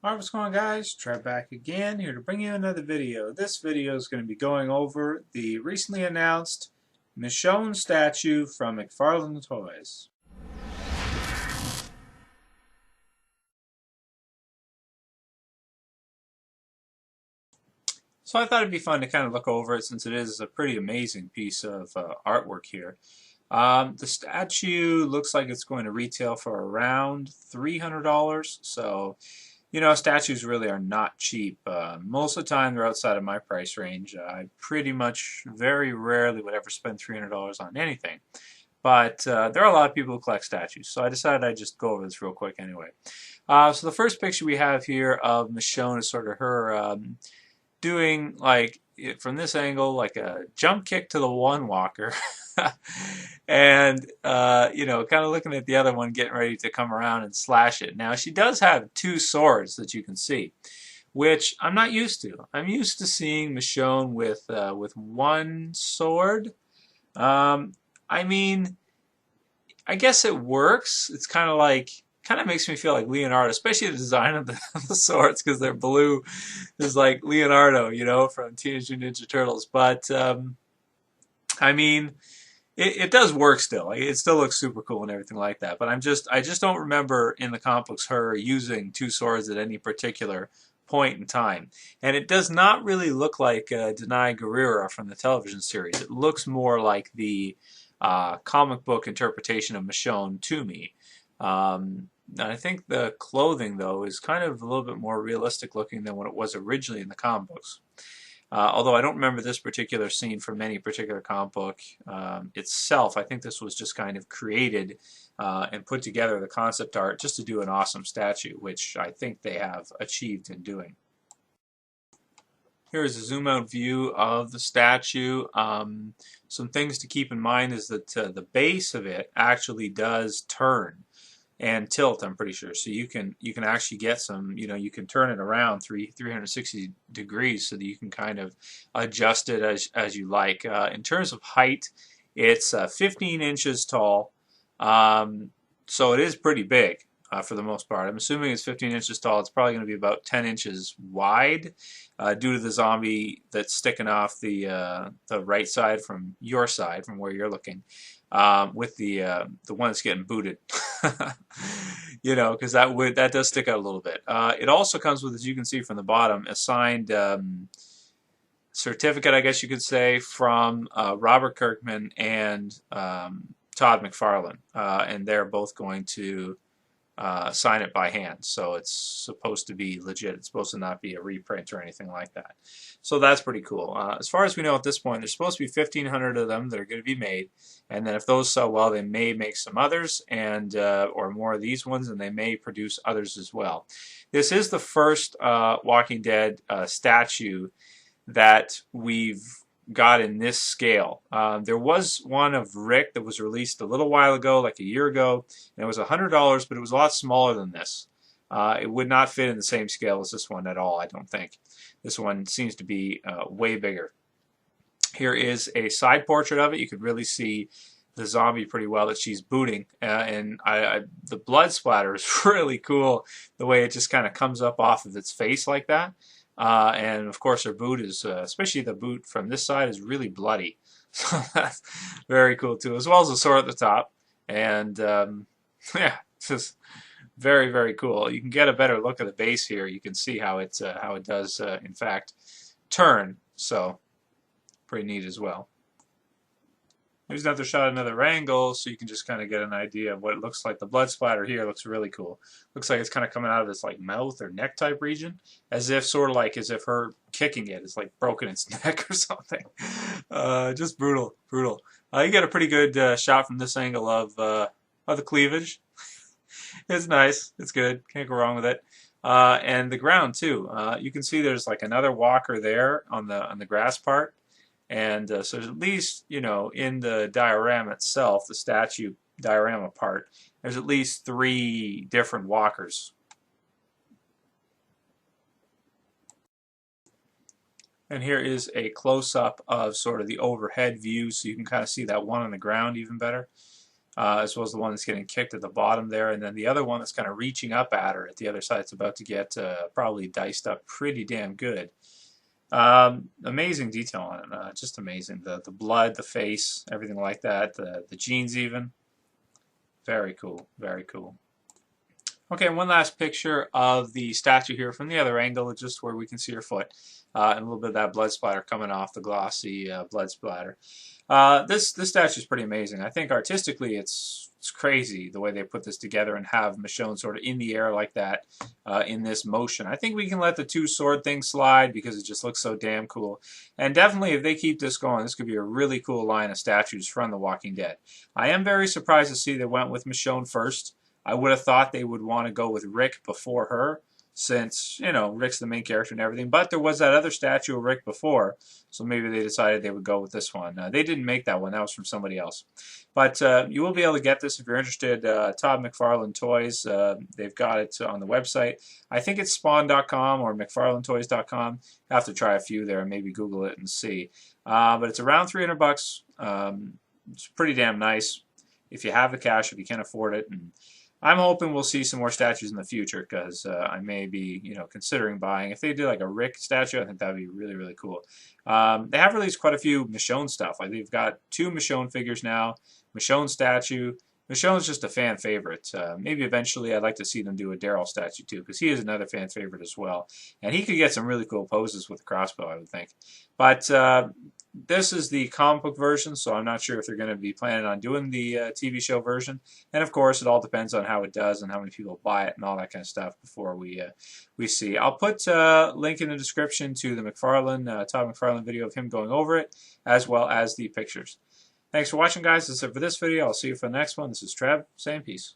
Alright, what's going on, guys? Trev back again, here to bring you another video. This video is going to be going over the recently announced Michonne statue from Mcfarlane Toys. So I thought it'd be fun to kind of look over it since it is a pretty amazing piece of artwork here. The statue looks like it's going to retail for around $300, so you know, statues really are not cheap. Most of the time they're outside of my price range. I pretty much very rarely would ever spend $300 on anything. But there are a lot of people who collect statues, so I decided I'd just go over this real quick anyway. So the first picture we have here of Michonne is sort of her doing, like, from this angle, like a jump kick to the one walker. And you know, kind of looking at the other one getting ready to come around and slash it. Now she does have two swords that you can see, which I'm not used to. I'm used to seeing Michonne with one sword. I mean, I guess it works. It's kind of makes me feel like Leonardo, especially the design of the swords, because they're blue. Is like Leonardo, you know, from Teenage Mutant Ninja Turtles. But I mean, it does work still. Like, it still looks super cool and everything like that. But I just don't remember in the comic books her using two swords at any particular point in time. And it does not really look like Denai Guerrera from the television series. It looks more like the comic book interpretation of Michonne to me. I think the clothing, though, is kind of a little bit more realistic looking than what it was originally in the comic books. Although I don't remember this particular scene from any particular comic book itself. I think this was just kind of created and put together, the concept art, just to do an awesome statue, which I think they have achieved in doing. Here is a zoom out view of the statue. Some things to keep in mind is that the base of it actually does turn and tilt, I'm pretty sure. So you can actually get some, you know, you can turn it around 360 degrees so that you can kind of adjust it as you like. In terms of height, it's 15 inches tall, so it is pretty big for the most part. I'm assuming it's 15 inches tall. It's probably going to be about 10 inches wide due to the zombie that's sticking off the right side from your side, from where you're looking. With the one that's getting booted, you know, because that does stick out a little bit. It also comes with, as you can see from the bottom, a signed certificate, I guess you could say, from Robert Kirkman and Todd McFarlane, and they're both going to sign it by hand. So it's supposed to be legit. It's supposed to not be a reprint or anything like that. So that's pretty cool. As far as we know at this point, there's supposed to be 1,500 of them that are going to be made. And then if those sell well, they may make some others and or more of these ones, and they may produce others as well. This is the first Walking Dead statue that we've got in this scale. There was one of Rick that was released a little while ago, like a year ago, and it was $100, but it was a lot smaller than this. It would not fit in the same scale as this one at all, I don't think. This one seems to be way bigger. Here is a side portrait of it. You could really see the zombie pretty well that she's booting, and the blood splatter is really cool, the way it just kind of comes up off of its face like that. And of course her boot is, especially the boot from this side, is really bloody. So that's very cool too, as well as the sword at the top. And yeah, it's just very, very cool. You can get a better look at the base here. You can see how it does in fact turn. So pretty neat as well. Here's another shot, another angle, so you can just kind of get an idea of what it looks like. The blood splatter here looks really cool. Looks like it's kind of coming out of this like mouth or neck type region, as if sort of like as if her kicking it is like broken its neck or something. Just brutal, brutal. You get a pretty good shot from this angle of the cleavage. It's nice. It's good. Can't go wrong with it. And the ground too. You can see there's like another walker there on the grass part. And so at least, you know, in the diorama itself, the statue diorama part, there's at least 3 different walkers. And here is a close-up of sort of the overhead view, so you can kind of see that one on the ground even better. as well as the one that's getting kicked at the bottom there, and then the other one that's kind of reaching up at her at the other side. It's about to get probably diced up pretty damn good. Amazing detail on it, just amazing. The blood, the face, everything like that, the jeans even. Very cool, very cool. Okay, one last picture of the statue here from the other angle, just where we can see her foot, and a little bit of that blood splatter coming off the glossy blood splatter. This statue is pretty amazing. I think artistically it's crazy the way they put this together and have Michonne sort of in the air like that in this motion. I think we can let the two sword thing slide because it just looks so damn cool. And definitely if they keep this going, this could be a really cool line of statues from The Walking Dead. I am very surprised to see they went with Michonne first. I would have thought they would want to go with Rick before her, since, you know, Rick's the main character and everything. But there was that other statue of Rick before, so maybe they decided they would go with this one. They didn't make that one. That was from somebody else. But you will be able to get this if you're interested. Todd McFarlane Toys, they've got it on the website. I think it's spawn.com or mcfarlanetoys.com. You have to try a few there and maybe Google it and see. But it's around $300. It's pretty damn nice if you have the cash, if you can afford it. And I'm hoping we'll see some more statues in the future because I may be, you know, considering buying. If they do like a Rick statue, I think that would be really, really cool. They have released quite a few Michonne stuff. Like they've got 2 Michonne figures now, Michonne statue. Michonne's just a fan favorite. Maybe eventually I'd like to see them do a Daryl statue too, because he is another fan favorite as well. And he could get some really cool poses with the crossbow, I would think. But this is the comic book version, so I'm not sure if they're going to be planning on doing the TV show version. And of course, it all depends on how it does and how many people buy it and all that kind of stuff before we see. I'll put a link in the description to the Todd McFarlane video of him going over it, as well as the pictures. Thanks for watching, guys. That's it for this video. I'll see you for the next one. This is Trev, saying peace.